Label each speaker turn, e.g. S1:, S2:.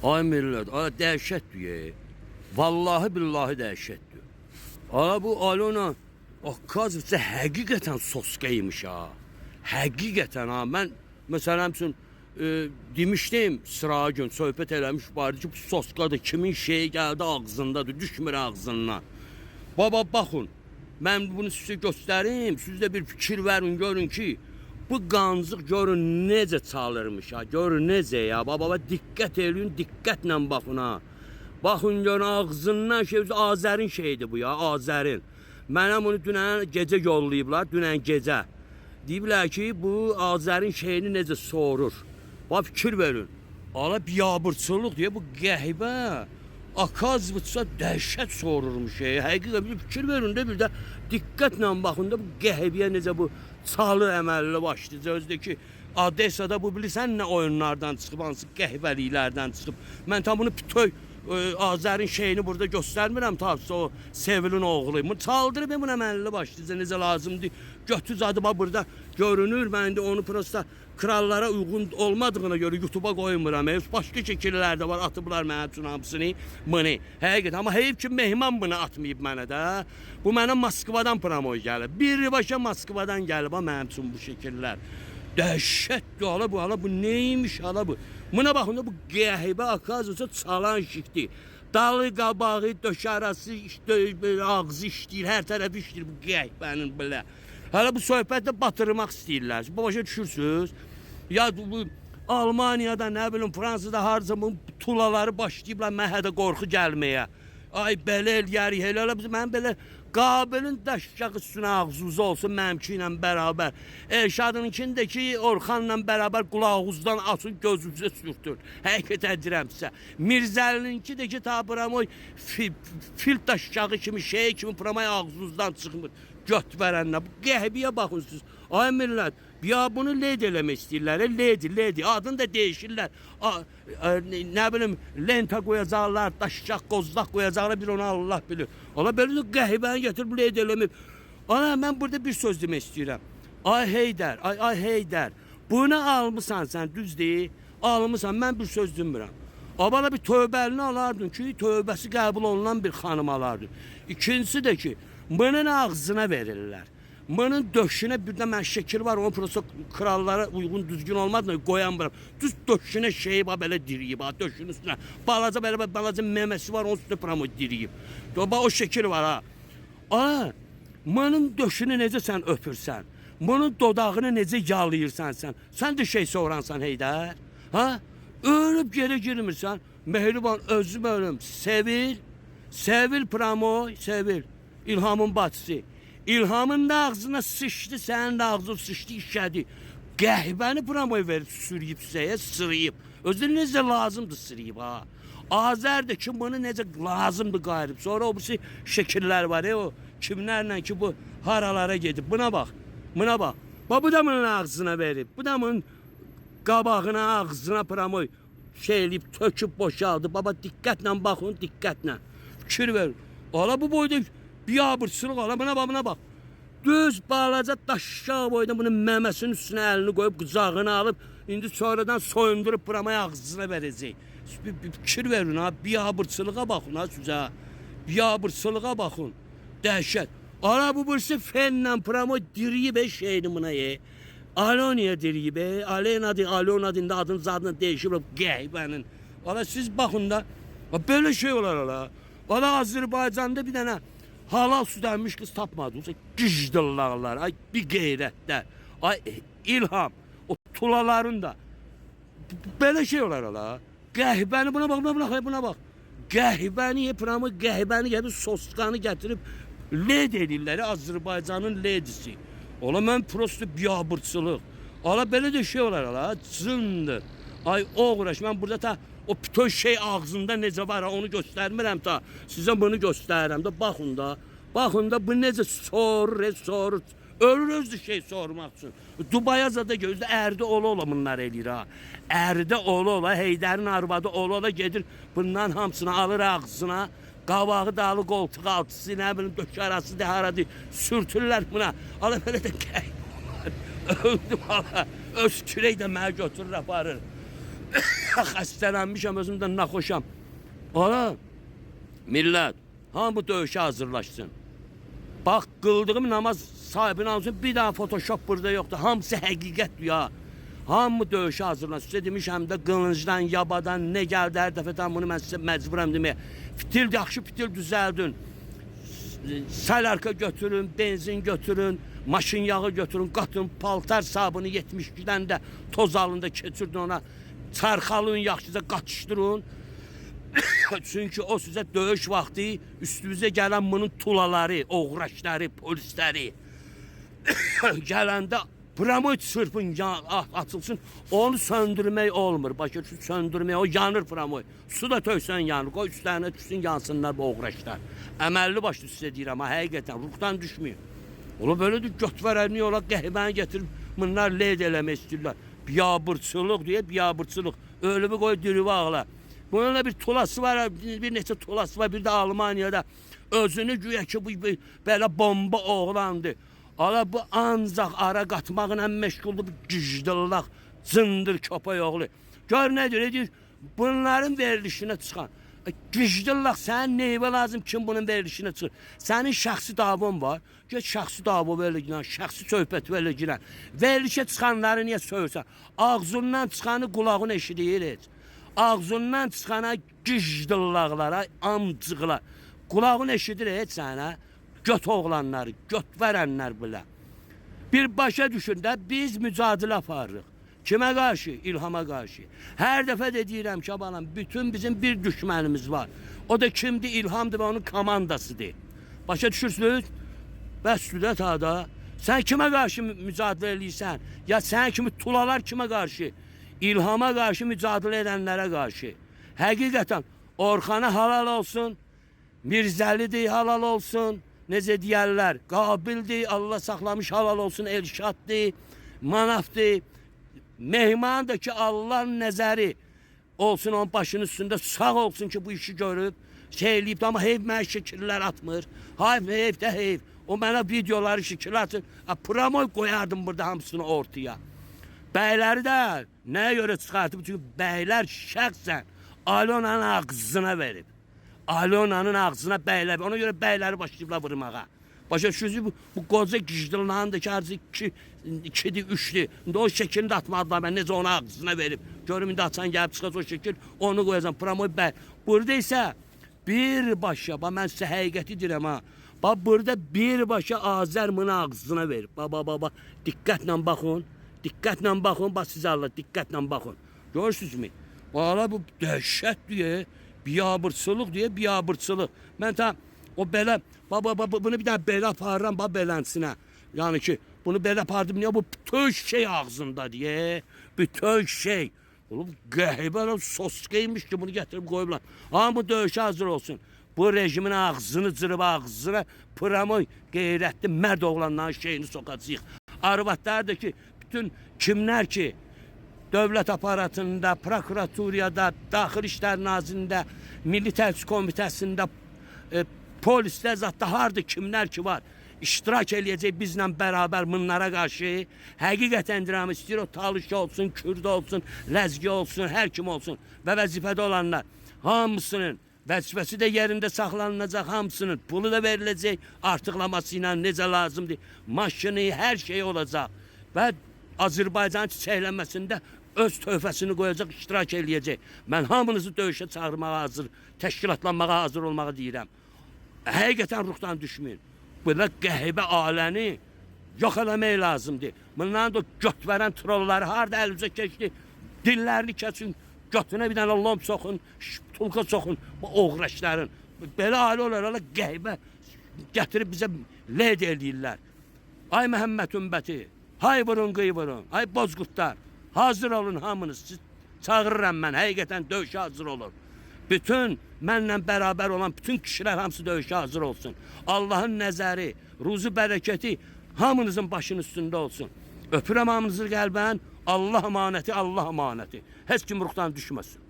S1: Ay millət, ay dəhşətdir ye. Vallahi billahi dəhşətdir. Ala bu Alona Akkazovca həqiqətən soskaymış ha. Həqiqətən ha. Mən məsələn üçün demişdim sıra gün söhbət eləmiş vardı ki bu soskadır kimin şeyi gəldi ağzındadır düşmür ağzından. Baba baxın mən bunu sizə göstərim siz də bir fikir verin görün ki bu qancıq görün necə çalırmış ha görün necə ya baba diqqət eləyin diqqətlə baxın ha. Baxın görün ağzından şey Azərin şeydir bu ya Azərin. Mənə bunu dünən gecə yollayıblar dünən gecə. Deyiblər ki bu Azərin şeyini necə sorur. Bax fikir verin. Ala biabırçılıq deyə bu qəhbə Akkazovca dəhşət sorurmuş. Həqiqətən bir fikir verin də bir də diqqətlə baxın da bu qəhbəyə necə bu çalı əməlli başlayacaq. Özdəki Odessada bu bilirsən nə oyunlardan çıxıb, hansı qəhbəliklərdən çıxıb. Mən tam bunu bütöv Azərin şeyini burada göstərmirəm tabi o Sevilin oğlu. Bunu çaldırıb bunu əməlli başlayacaq necə lazımdır. Götü zadı burada görünür. Mən indi onu prosta krallara uyğun olmadığına görə YouTube'a qoymuram. Başqa şəkillər var atıblar mənə üçün hamısını. Bunu həqiqət amma heyif ki mehman bunu atmayıb mənə də. Bu mənə Moskvadan promoy gəlib. Birbaşa Moskvadan gəlib mənim üçün bu şəkillər. Dəhşətdir hala bu neymiş hala bu. Buna baxın da bu qəhbə Akkazovca çalan şikdir. Dalı qabağı döşarası ağzı işləyir, hər tərəfi işləyir bu qəhbənin belə. Hala bu söhbətdə batırmaq istəyirlər. Bu başa düşürsünüz? Ya bu Almaniyada nə bilim Fransada harca bu tulaları başlayıblar məhədə qorxu gəlməyə. Ay belə eləyərik, elə mən belə Qabilin daşşaq üstünə ağzınız olsun mənimki ilə bərabər. Elşadınkindəki Orxanla bərabər qulağınızdan açın gözünüzə sürtün. Həqiqət edirəm sizə. Mirzəlininki də ki tabiram fil daşşağı kimi şey kimi pramay ağzınızdan çıxmır. Göt verənlə. Bu qəhbiyə baxın siz. Ay millət. Ya bunu led eləmək istəyirlər. Ledi. Adını da dəyişirlər. Nə bilim lenta qoyacaqlar, daşşaq, qozlaq qoyacaqlar. Bir onu Allah bilir. Ola belə də qəhbəni gətirib led eləməyib. Ana mən burada bir söz demək istəyirəm. Ay Heydər, ay Heydər. Bunu almısan sən düz deyil. Almısan mən bir söz demirəm. Abala bir tövbəlini alardın ki tövbəsi qəbul olunan bir xanım alardın. İkincisi də ki bunun ağzına verirlər. Bunun döşünə bir də mən şəkil var, onu prosta krallara uyğun düzgün olmadı, qoyan bıram. Düz döşünə şeyi var, belə diriyib, döşünün üstünə. Balaca belə balaca məməsi var, onun üstünə pramı diriyib. O şəkil var ha. Bunun döşünü necə sən öpürsən? Bunun dodağını necə yalayırsan sən? Sən də şey soğransan Heydər. Ha? Ölüb geri girmirsən. Mehriban özüm ölüm. Sevil Pramoy, Sevil. İlhamın bacısı. İlhamın da ağzına sıçdı, sənin də ağzına sıçdı, işlədi. Qəhbəni Pramoy verib sürüyüb sizəyə, sırıyıb. Özü necə lazımdır sırıyıb ha. Azər də ki bunu necə lazımdır qayırıb. Sonra o birisi şəkillər var o kimlərlə ki bu haralara gedib. Buna bax. Bu da bunun ağzına verib. Bu da bunun qabağına, ağzına Pramoy şey eləyib, töküb boşaldı. Baba diqqətlə baxın, diqqətlə. Fikir verin. Ala bu boyda biabırçılıq ala buna bax. Düz balaca daşşaq boyda bunun məməsinin üstünə əlini qoyub qucağını alıb indi sonradan soyundurub Pramaya ağzına verəcək. Bir fikir verin ha, biabırçılığa baxın ha sizə. Biabırçılığa baxın. Dəhşət. Ala bu birisi fenlə Pramoy diriyib şeyini buna ye. Aloniya diriyib Alona dində adını zadını dəyişib qəhbənin. Ala siz baxın da belə şey olar ala. Ala Azərbaycanda bir dənə halal südənmiş kız tapmadınız. Gicdillağlar, ay bir qeyrətlər. Ay İlham, o tulaların da. Belə şey olar ala. Qəhbəni buna bax. Qəhbəni Pramı qəhbəni gəlib sosqanı gətirib led edirlər Azərbaycanın ledisi. Ola mən prosto biabırçılıq. Ala belə də şey olar ala, cındır. Ay oğraş mən burada o bütün şey ağzında necə var onu göstərmirəm ta. Sizə bunu göstərirəm də baxın da bu necə sorur. Ölür özü şey sormaq üçün. Dubaya zada gözdə ərdə ola bunlar eləyir ha. Ərdə ola Heydərin arvadı ola gedir bundan hamısını alır ağzına. Qavağı dalı qoltuq altısı nə bilim döşarası da haradı sürtürlər buna. Ala belə də öldüm ala. Öz kürək də mənə götürür aparır. Xəstələnmişəm, özümdən naxoşam. Ana, millət, hamı döyüşə hazırlaşsın. Bax, qıldığım namaz sahibini alsın, bir daha Photoshop burada yoxdur. Hamısı həqiqətdir ya. Hamı döyüşə hazırlaşsın. Sizə demişəm də qılıncdan, yabadan nə gəldi hər dəfədən bunu mən sizə məcburam deməyə. Fitil, yaxşı fitil düzəldin. Salarka götürün, benzin götürün, maşın yağı götürün, qatın, paltar sabunu 72'dən də toz alında keçirdin ona. Çarxalın, yaxşıca qatışdırın. Çünki o sizə döyüş vaxtı üstünüzə gələn bunun tulaları, oğraşları, polisləri gələndə pramit sırpın atılsın, onu söndürmək olmur. Başa düşün, söndürmək, o yanır pramit. Su da töysən yanır, qoy üstlərinə düşsün, yansınlar bu oğraşlar. Əməlli başlı sizə deyirəm, həqiqətən, ruhdan düşmüyor. Ola böylədir, götverəni ola qəhbəni getirib, bunlar led eləmək istəyirlər. Biyabırçılıq deyə, biyabırçılıq. Ölümü qoy dürüvə ağla. Bunun da bir tulası var, bir neçə tulası var, bir də Almaniyada. Özünü güya ki, bu belə bomba oğlandı. Ala bu ancaq ara qatmaqla məşğuldur, bu gücdüllaq, zındır köpək oğlu. Gör nə deyir, bunların verilişinə çıxan. Gücdüllaq, sənin neyvə lazım kim bunun verilişinə çıxır? Sənin şəxsi davon var, get şəxsi davo belə girən, şəxsi söhbət belə girən. Verilişə çıxanları niyə söylürsən? Ağzından çıxanı qulağın eşidir heç. Ağzından çıxana gücdüllaqlara, amcıqlar. Qulağın eşidir heç sənə. Göt oğlanları, göt verənlər belə. Bir başa düşün də biz mücadilə aparırıq. Kimə qarşı? İlhama qarşı. Hər dəfə də deyirəm ki, balam, bütün bizim bir düşmənimiz var. O da kimdir? İlhamdır və onun komandasıdır. Başa düşürsünüz? Bəs Sülət Ağa, sən kimə qarşı mücadilə edirsən? Ya sən kimi tulalar kimə qarşı? İlhama qarşı mücadilə edənlərə qarşı. Həqiqətən Orxana halal olsun, Mirzəlidir halal olsun, necə deyərlər, Qabildir, Allah saxlamış halal olsun, Elşaddır, Manafdır. Mehman da ki Allah nəzəri olsun onun başının üstündə, sağ olsun ki bu işi görüb, şey eləyib, amma heyv mənə şəkillər atmır. Heyv də heyv. O mənə videoları şəkil atır. Promoy qoyardım burada hamısını ortaya. Bəyləri də nəyə görə çıxartıb? Çünki bəylər şəxsən Alonanın ağzına verib. Alonanın ağzına bəylər. Ona görə bəyləri başlayıblar vurmağa. Başa düşürsünüz, bu qoca gicdilnanın da ki, arzu 2'dir, 3'dir. İndi o şəkilini də atmadılar, mən necə onu ağzına verib. Görüm, indi açan gəlib çıxaz o şəkil, onu qoyacam. Promoy bəy. Burada isə birbaşa, mən sizə həqiqəti deyirəm ha. Bax, burada birbaşa Azərmin ağzına verib. Bax, diqqətlə baxın. Diqqətlə baxın, bax sizə Allah, diqqətlə baxın. Görürsünüzmü? Valla bu dəhşət deyə, biyabırçılıq deyə, biyabırçılıq. Mən tam o belə, bunu bir dənə belə aparıram, belənsinə. Yəni ki, bunu belə apardım, niyə bu bütün şey ağzında deyə, bütün şey. Oğlum, qəhibə, soskaymış ki, bunu gətirib qoyublar. Amma bu döyüşə hazır olsun. Bu rejimin ağzını cırıb ağzına, Promoy qeyrətli mərd oğlanların şeyini sokacaq. Arvadlar da ki, bütün kimlər ki, dövlət aparatında, prokuraturiyada, Daxil İşlər Nazirində, Milli Təhlükəsizlik Komitəsində, polislər zətdə harda kimlər ki var, iştirak eləyəcək bizlə bərabər bunlara qarşı. Həqiqətən deyirəm, istəyir o Talış olsun, Kürd olsun, Ləzgi olsun, hər kim olsun və vəzifədə olanlar hamısının vəzifəsi də yerində saxlanılacaq, hamısının pulu da veriləcək, artıqlaması ilə necə lazımdır, maşını, hər şey olacaq və Azərbaycanın çiçəklənməsində öz töhfəsini qoyacaq, iştirak eləyəcək. Mən hamınızı döyüşə çağırmağa hazır, təşkilatlanmağa hazır olmağı deyirəm. Həqiqətən ruhdan düşməyin. Belə qəhibə aləni yox eləmək lazımdır. Bunların da göt verən trolları harada əlimizə keçdi, dillərini kəsin, götünə bir dənə lom soxun, tulka soxun, bu oğraşların. Belə alə olaraq qəhibə gətirib bizə led eləyirlər. Ay Məhəmməd ümbəti, hay vurun, qıy vurun, ay bozqurtlar, hazır olun hamınız. Çağırıram mən, həqiqətən döyüşə hazır olun. Bütün mənlə bərabər olan bütün kişilər hamısı döyüşə hazır olsun. Allahın nəzəri, ruzu bərəkəti hamınızın başının üstündə olsun. Öpürəm hamınızı qəlbən, Allah əmanəti, Allah əmanəti. Heç kim ruhdan düşməsin.